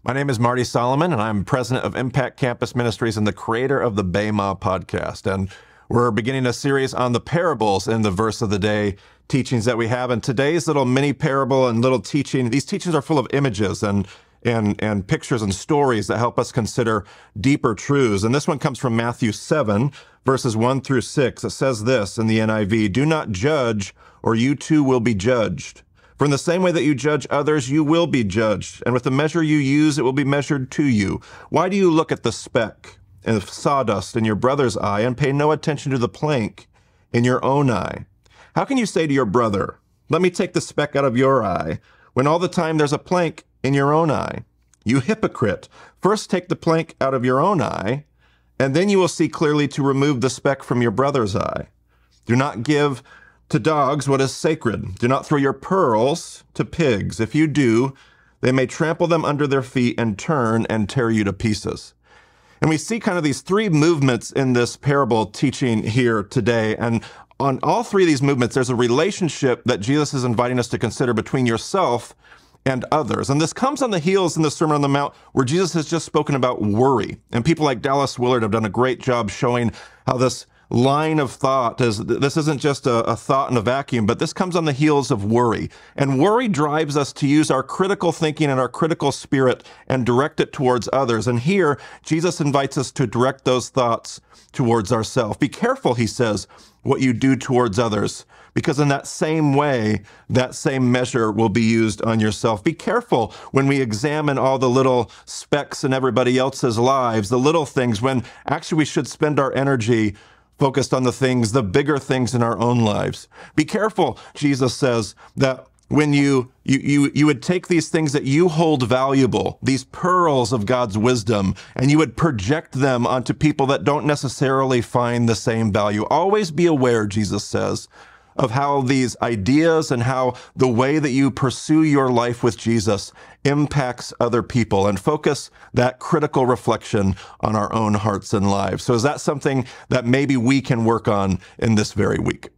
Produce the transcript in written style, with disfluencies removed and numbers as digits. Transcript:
My name is Marty Solomon, and I'm president of Impact Campus Ministries and the creator of the Bema podcast. And we're beginning a series on the parables in the verse of the day teachings that we have. And today's little mini parable and little teaching, these teachings are full of images and pictures and stories that help us consider deeper truths. And this one comes from Matthew 7, verses 1 through 6. It says this in the NIV, "Do not judge, or you too will be judged. For in the same way that you judge others, you will be judged. And with the measure you use, it will be measured to you. Why do you look at the speck of sawdust in your brother's eye and pay no attention to the plank in your own eye? How can you say to your brother, 'Let me take the speck out of your eye,' when all the time there's a plank in your own eye? You hypocrite, first take the plank out of your own eye, and then you will see clearly to remove the speck from your brother's eye. Do not give to dogs what is sacred. Do not throw your pearls to pigs. If you do, they may trample them under their feet and turn and tear you to pieces." And we see kind of these three movements in this parable teaching here today. And on all three of these movements, there's a relationship that Jesus is inviting us to consider between yourself and others. And this comes on the heels in the Sermon on the Mount where Jesus has just spoken about worry. And people like Dallas Willard have done a great job showing how this line of thought is, this isn't just a thought in a vacuum, but this comes on the heels of worry. And worry drives us to use our critical thinking and our critical spirit and direct it towards others. And here, Jesus invites us to direct those thoughts towards ourselves. Be careful, he says, what you do towards others, because in that same way, that same measure will be used on yourself. Be careful when we examine all the little specks in everybody else's lives, the little things, when actually we should spend our energy focused on the things, the bigger things in our own lives. Be careful, Jesus says, that when you would take these things that you hold valuable, these pearls of God's wisdom, and you would project them onto people that don't necessarily find the same value. Always be aware, Jesus says, of how these ideas and how the way that you pursue your life with Jesus impacts other people, and focus that critical reflection on our own hearts and lives. So is that something that maybe we can work on in this very week?